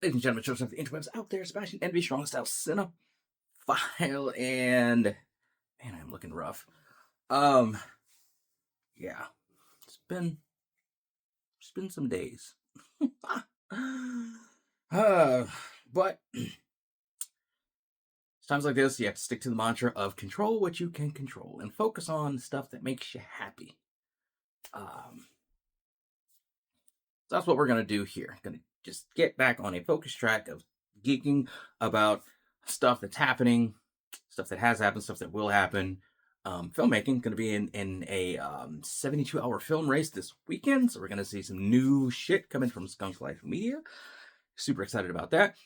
Ladies and gentlemen, children of the interwebs out there, Sebastion, Envi, strong style cinephile, and man, I'm looking rough. Um, yeah, it's been some days. uh, but times like this, you have to stick to the mantra of control what you can control and focus on stuff that makes you happy. Um, so that's what we're gonna do here. Gonna just get back on a focus track of geeking about stuff that's happening, stuff that has happened, stuff that will happen. Filmmaking going to be in a 72-hour film race this weekend, so we're going to see some new shit coming from Skunk Life Media. Super excited about that.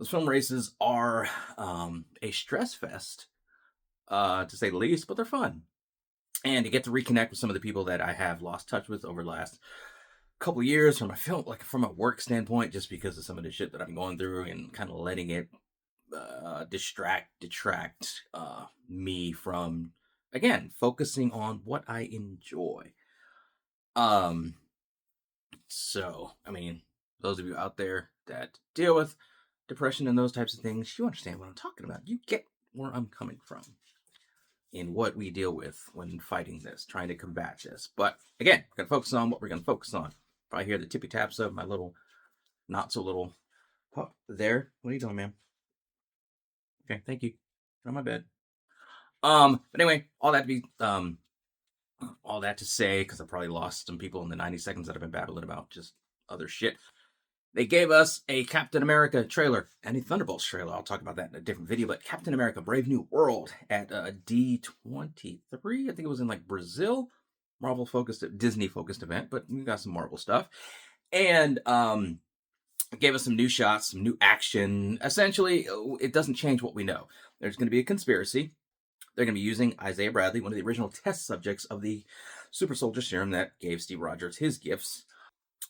Those film races are a stress fest, to say the least, but they're fun, and you get to reconnect with some of the people that I have lost touch with over the last couple years from a film, like from a work standpoint, just because of some of the shit that I'm going through and kind of letting it detract me from, again, focusing on what I enjoy. Um, so I mean, those of you out there that deal with depression and those types of things, you understand what I'm talking about. You get where I'm coming from in what we deal with when fighting this, trying to combat this. But again, we're gonna focus on what we're gonna focus on. If I hear the tippy taps of my little, not so little pup there, what are you doing, ma'am? Okay, thank you. Get on my bed. But anyway, all that to say, because I probably lost some people in the 90 seconds that I've been babbling about just other shit. They gave us a Captain America trailer and a Thunderbolts trailer. I'll talk about that in a different video. But Captain America: Brave New World at D23, I think it was in like Brazil, Marvel focused, Disney focused event, but we got some Marvel stuff, and it gave us some new shots, some new action. Essentially, it doesn't change what we know. There's going to be a conspiracy. They're going to be using Isaiah Bradley, one of the original test subjects of the super soldier serum that gave Steve Rogers his gifts.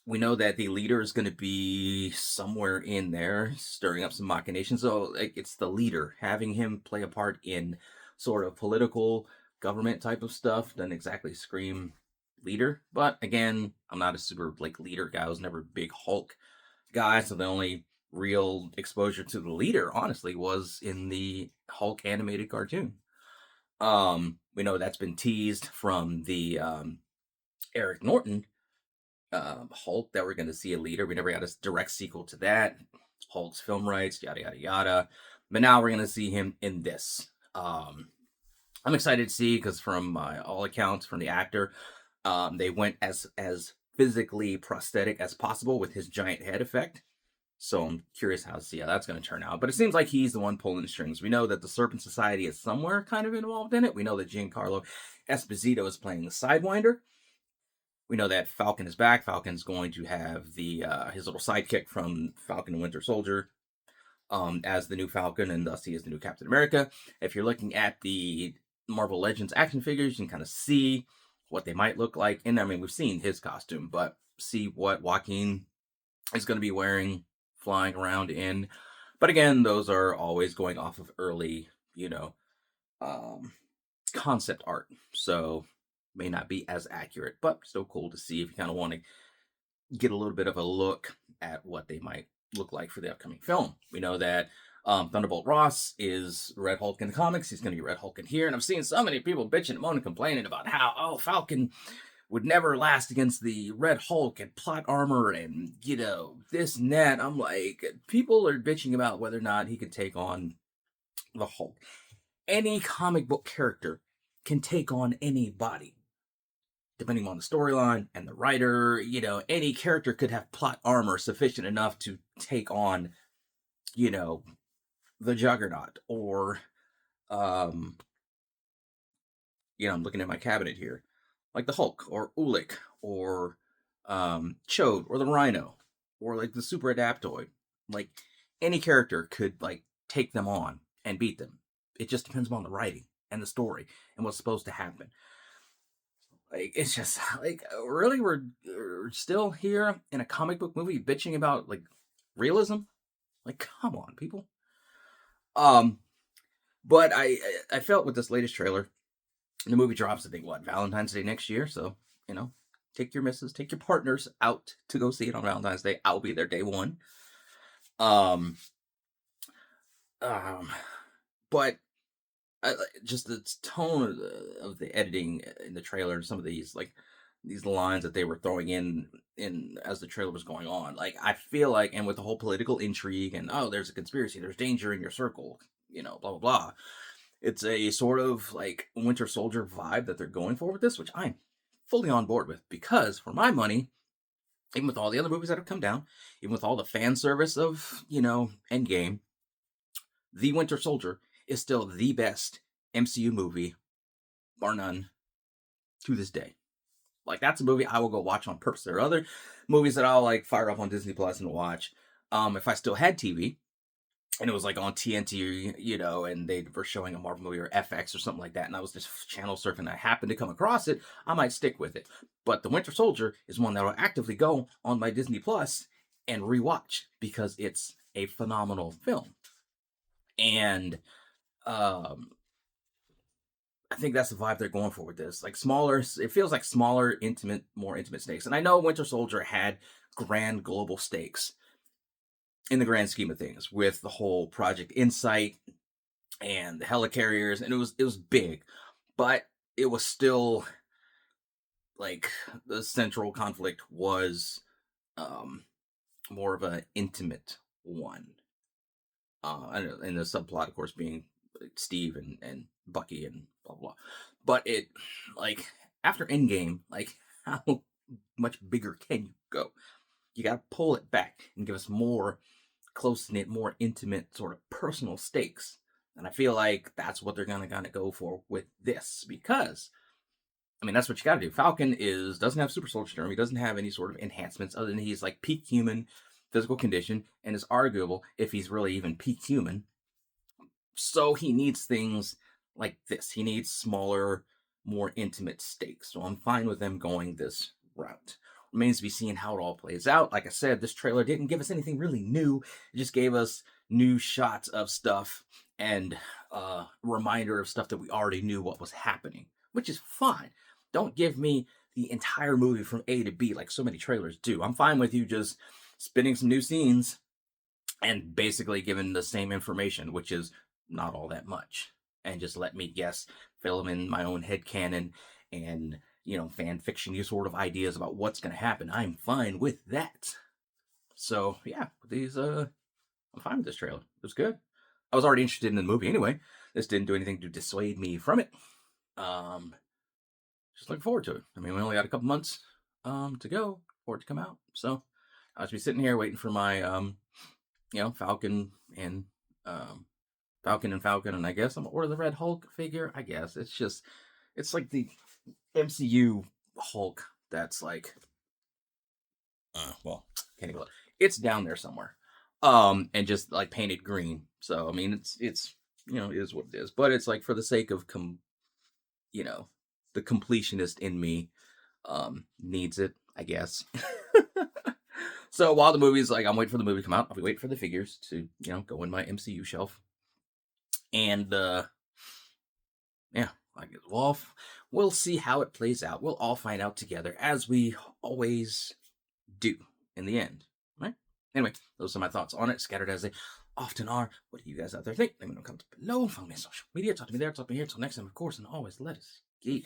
We know that the leader is going to be somewhere in there, stirring up some machinations. So it's the leader, having him play a part in sort of political government type of stuff doesn't exactly scream leader. But again, I'm not a super like leader guy. I was never a big Hulk guy, so the only real exposure to the leader, honestly, was in the Hulk animated cartoon. We know that's been teased from the Eric Norton Hulk, that we're going to see a leader. We never got a direct sequel to that. Hulk's film rights, yada yada yada. But now we're going to see him in this. I'm excited to see, because from all accounts from the actor, they went as physically prosthetic as possible with his giant head effect. So I'm curious how to see how that's going to turn out. But it seems like he's the one pulling the strings. We know that the Serpent Society is somewhere kind of involved in it. We know that Giancarlo Esposito is playing the Sidewinder. We know that Falcon is back. Falcon's going to have the his little sidekick from Falcon and Winter Soldier as the new Falcon, and thus he is the new Captain America. If you're looking at the Marvel Legends action figures, you can kind of see what they might look like. And I mean, we've seen his costume, but see what Joaquin is going to be wearing, flying around in. But again, those are always going off of early, um, concept art. So may not be as accurate, but still cool to see if you kind of want to get a little bit of a look at what they might look like for the upcoming film. We know that Thunderbolt Ross is Red Hulk in the comics. He's going to be Red Hulk in here. And I've seen so many people bitching and moaning, complaining about how, oh, Falcon would never last against the Red Hulk and plot armor and, this and that. I'm like, people are bitching about whether or not he could take on the Hulk. Any comic book character can take on anybody, depending on the storyline and the writer. Any character could have plot armor sufficient enough to take on, the Juggernaut, or, I'm looking at my cabinet here, like the Hulk, or Ulik, or Chode, or the Rhino, or like the Super Adaptoid. Like, any character could like take them on and beat them. It just depends on the writing and the story and what's supposed to happen. Like, it's just like, really, we're still here in a comic book movie bitching about like realism. Like, come on, people. But I felt with this latest trailer, the movie drops, I think, what, Valentine's Day next year. So take your missus, take your partners out to go see it on Valentine's Day. I'll be there day one. Um, um, but just the tone of the editing in the trailer and some of these lines that they were throwing in as the trailer was going on. Like I feel like, and with the whole political intrigue and oh, there's a conspiracy, there's danger in your circle, blah blah blah. It's a sort of like Winter Soldier vibe that they're going for with this, which I'm fully on board with because for my money, even with all the other movies that have come down, even with all the fan service of Endgame, The Winter Soldier is still the best MCU movie, bar none, to this day. Like that's a movie I will go watch on purpose. There are other movies that I'll like fire up on Disney Plus and watch. If I still had TV and it was like on TNT, and they were showing a Marvel movie or FX or something like that, and I was just channel surfing and I happened to come across it, I might stick with it. But The Winter Soldier is one that will actively go on my Disney Plus and rewatch because it's a phenomenal film. And um I think that's the vibe they're going for with this. Like smaller, it feels like smaller, intimate, more intimate stakes. And I know Winter Soldier had grand global stakes in the grand scheme of things with the whole Project Insight and the helicarriers, and it was big, but it was still like the central conflict was um more of an intimate one. And the subplot, of course, being Steve and Bucky and blah blah. But it like after Endgame, like how much bigger can you go? You got to pull it back and give us more close knit, more intimate, sort of personal stakes. And I feel like that's what they're gonna go for with this because I mean that's what you got to do. Falcon doesn't have super soldier serum. He doesn't have any sort of enhancements other than he's like peak human physical condition and is arguable if he's really even peak human. So he needs things like this. He needs smaller, more intimate stakes. So I'm fine with them going this route. Remains to be seen how it all plays out. Like I said, this trailer didn't give us anything really new. It just gave us new shots of stuff and a reminder of stuff that we already knew what was happening, which is fine. Don't give me the entire movie from A to B like so many trailers do. I'm fine with you just spinning some new scenes and basically giving the same information, which is not all that much. And just let me guess, fill them in my own head canon and, fan fiction sort of ideas about what's going to happen. I'm fine with that. So, yeah, I'm fine with this trailer. It was good. I was already interested in the movie anyway. This didn't do anything to dissuade me from it. Just looking forward to it. I mean, we only got a couple months to go for it to come out. So, I'll just be sitting here waiting for my Falcon and Falcon, and I guess I'm gonna order the Red Hulk figure. I guess it's like the MCU Hulk that's like, well, can't even look. It's down there somewhere, and just like painted green. So I mean, it's it is what it is. But it's like for the sake of the completionist in me, needs it, I guess. So while the movie's like, I'm waiting for the movie to come out, I'll be waiting for the figures to, go in my MCU shelf. And yeah, I guess we'll see how it plays out. We'll all find out together as we always do in the end. Right? Anyway, those are my thoughts on it, scattered as they often are. What do you guys out there think? Let me know in the comments below. Follow me on social media. Talk to me there. Talk to me here. Till next time, of course, and always let us geek.